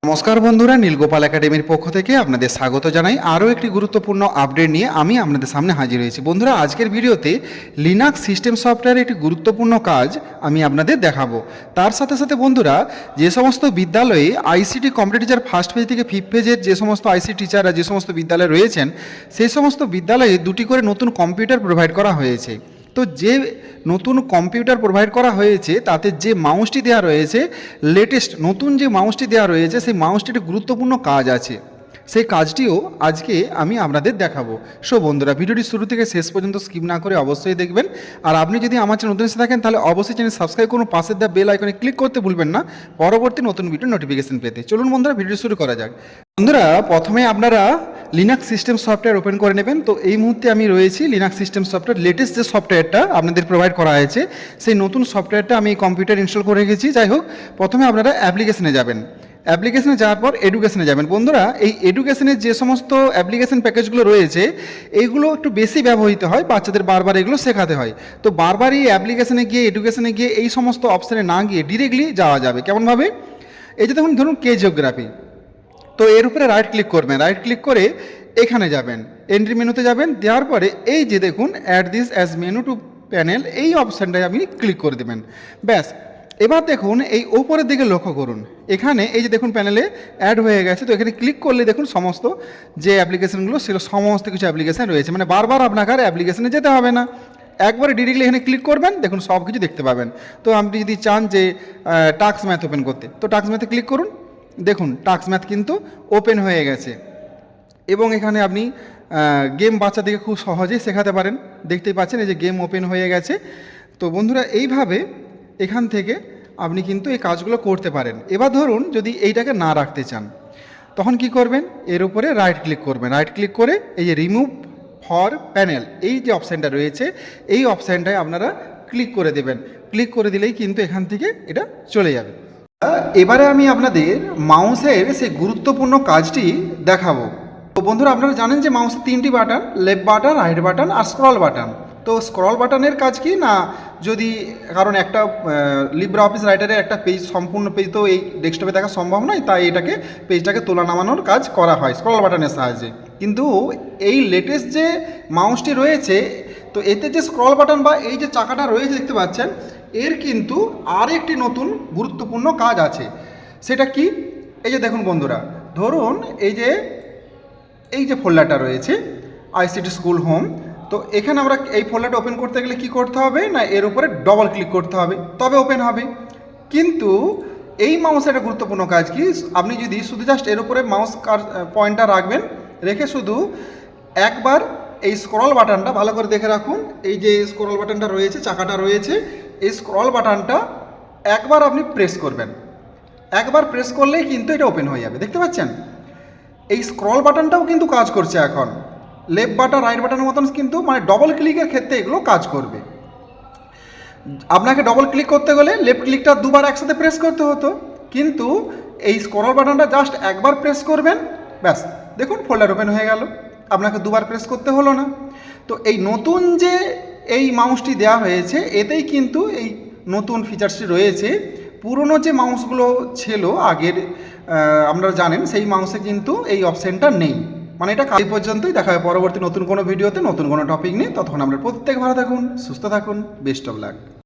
নমস্কার বন্ধুরা, নীলগোপাল একাডেমির পক্ষ থেকে আপনাদের স্বাগত জানাই। আরও একটি গুরুত্বপূর্ণ আপডেট নিয়ে আমি আপনাদের সামনে হাজির হয়েছি। বন্ধুরা, আজকের ভিডিওতে লিনাক্স সিস্টেম সফটওয়্যারের একটি গুরুত্বপূর্ণ কাজ আমি আপনাদের দেখাবো। তার সাথে সাথে বন্ধুরা, যে সমস্ত বিদ্যালয়ে ICT computer teacher first page থেকে ফিফথ পেজের যে সমস্ত আইসিটি টিচাররা যে সমস্ত বিদ্যালয়ে রয়েছেন, সেই সমস্ত বিদ্যালয়ে দুটি করে নতুন কম্পিউটার প্রোভাইড করা হয়েছে। তো যে নতুন কম্পিউটার প্রোভাইড করা হয়েছে তাতে যে মাউসটি দেওয়া রয়েছে, লেটেস্ট নতুন যে মাউসটি দেওয়া রয়েছে, সেই মাউসটির একটি গুরুত্বপূর্ণ কাজ আছে। সেই কাজটিও আজকে আমি আপনাদের দেখাবো। সো বন্ধুরা, ভিডিওটি শুরু থেকে শেষ পর্যন্ত স্কিপ না করে অবশ্যই দেখবেন। আর আপনি যদি আমার চ্যানেল নতুন এসে থাকেন তাহলে অবশ্যই চ্যানেল সাবস্ক্রাইব করুন, পাশের দা বেল আইকনে ক্লিক করতে ভুলবেন না পরবর্তী নতুন ভিডিও নোটিফিকেশন পেতে। চলুন বন্ধুরা, ভিডিও শুরু করা যাক। বন্ধুরা, প্রথমে আপনারা লিনাক্স সিস্টেম সফটওয়্যার ওপেন করে নেবেন। তো এই মুহূর্তে আমি রয়েছি লিনাক্স সিস্টেম সফটওয়্যার লেটেস্ট যে সফটওয়্যারটা আপনাদের প্রোভাইড করা হয়েছে, সেই নতুন সফটওয়্যারটা আমি কম্পিউটার ইনস্টল করে রেখেছি। যাই হোক, প্রথমে আপনারা অ্যাপ্লিকেশনে যাবেন। অ্যাপ্লিকেশনে যাওয়ার পর এডুকেশনে যাবেন। বন্ধুরা, এই এডুকেশনের যে সমস্ত অ্যাপ্লিকেশন প্যাকেজগুলো রয়েছে, এইগুলো একটু বেশি ব্যবহৃত হয়, বাচ্চাদের বারবার এগুলো শেখাতে হয়। তো বারবার এই অ্যাপ্লিকেশনে গিয়ে এডুকেশনে গিয়ে এই সমস্ত অপশানে না গিয়ে ডিরেক্টলি যাওয়া যাবে। কেমনভাবে? এই যে দেখুন, ধরুন কে জিওগ্রাফি, তো এর উপরে রাইট ক্লিক করবেন। রাইট ক্লিক করে এখানে যাবেন, এন্ট্রি মেনুতে যাবেন। দেওয়ার পরে এই যে দেখুন add this as menu to panel, এই অপশানটায় আপনি ক্লিক করে দেবেন। ব্যাস, এবার দেখুন এই ওপরের দিকে লক্ষ্য করুন, এখানে এই যে দেখুন প্যানেলে অ্যাড হয়ে গেছে। তো এখানে ক্লিক করলে দেখুন সমস্ত যে অ্যাপ্লিকেশনগুলো সেগুলো সমস্ত কিছু অ্যাপ্লিকেশান রয়েছে, মানে বারবার আপনাকে আর অ্যাপ্লিকেশানে যেতে হবে না। একবারে ডিরেক্টলি এখানে ক্লিক করবেন, দেখুন সব কিছু দেখতে পাবেন। তো আপনি যদি চান যে টাক্স ম্যাথ ওপেন করতে, তো টাক্স ম্যাথে ক্লিক করুন। দেখুন টাক্স ম্যাথ কিন্তু ওপেন হয়ে গেছে এবং এখানে আপনি গেম বাচ্চাদেরকে খুব সহজেই শেখাতে পারেন। দেখতেই পাচ্ছেন এই যে গেম ওপেন হয়ে গেছে। তো বন্ধুরা, এইভাবে এখান থেকে আপনি কিন্তু এই কাজগুলো করতে পারেন। এবার ধরুন যদি এইটাকে না রাখতে চান, তখন কি করবেন? এর উপরে রাইট ক্লিক করবেন। রাইট ক্লিক করে এই যে রিমুভ ফর প্যানেল, এই যে অপশানটা রয়েছে, এই অপশানটায় আপনারা ক্লিক করে দেবেন। ক্লিক করে দিলেই কিন্তু এখান থেকে এটা চলে যাবে। এবারে আমি আপনাদের মাউসের সেই গুরুত্বপূর্ণ কাজটি দেখাবো। তো বন্ধুরা, আপনারা জানেন যে মাউসের তিনটি button, left button, right button আর স্ক্রল বাটন। তো স্ক্রল বাটনের কাজ কি না, যদি কারণ একটা লিব্রা অফিস রাইটারের একটা পেজ, সম্পূর্ণ পেজ তো এই ডেস্কটপে দেখা সম্ভব নয়, তাই এটাকে পেজটাকে তোলা নামানোর কাজ করা হয় স্ক্রল বাটনের সাহায্যে। কিন্তু এই লেটেস্ট যে মাউসটি রয়েছে, তো এতে যে স্ক্রল বাটন বা এই যে চাকাটা রয়েছে দেখতে পাচ্ছেন, এর কিন্তু আর একটি নতুন গুরুত্বপূর্ণ কাজ আছে। সেটা কি? এই যে দেখুন বন্ধুরা, ধরুন এই যে ফোল্ডারটা রয়েছে আইসিটি স্কুল হোম, তো এখানে আমরা এই ফোল্ডারটা ওপেন করতে গেলে কি করতে হবে না, এর উপরে ডবল ক্লিক করতে হবে, তবে ওপেন হবে। কিন্তু এই মাউসের একটা গুরুত্বপূর্ণ কাজ কি, আপনি যদি শুধু জাস্ট এর উপরে মাউস পয়েন্টটা রাখবেন, রেখে শুধু একবার এই স্ক্রল বাটনটা ভালো করে দেখে রাখুন, এই যে স্ক্রল বাটনটা রয়েছে, চাকাটা রয়েছে, এই স্ক্রল বাটনটা একবার আপনি প্রেস করবেন। একবার প্রেস করলেই কিন্তু এটা ওপেন হয়ে যাবে। দেখতে পাচ্ছেন এই স্ক্রল বাটনটাও কিন্তু কাজ করছে এখন, লেফট বাটন রাইট বাটনের মতন, কিন্তু মানে ডবল ক্লিকের ক্ষেত্রে এগুলো কাজ করবে। আপনাকে ডবল ক্লিক করতে গেলে লেফট ক্লিকটা দুবার একসাথে প্রেস করতে হতো, কিন্তু এই স্ক্রল বাটনটা জাস্ট একবার প্রেস করবেন, ব্যাস দেখুন ফোল্ডার ওপেন হয়ে গেল, আপনাকে দুবার প্রেস করতে হলো না। তো এই নতুন যে এই মাউসটি দেওয়া হয়েছে, এতেই কিন্তু এই নতুন ফিচার্সটি রয়েছে। পুরনো যে মাউসগুলো ছিল আগের, আপনারা জানেন সেই মাউসে কিন্তু এই অপশানটা নেই। মানে এটা কাল পর্যন্তই। দেখা হয় পরবর্তী নতুন কোনো ভিডিওতে নতুন কোনো টপিক নিয়ে। ততক্ষণ আমরা প্রত্যেক ভালো থাকুন, সুস্থ থাকুন, বেস্ট অফ লাক।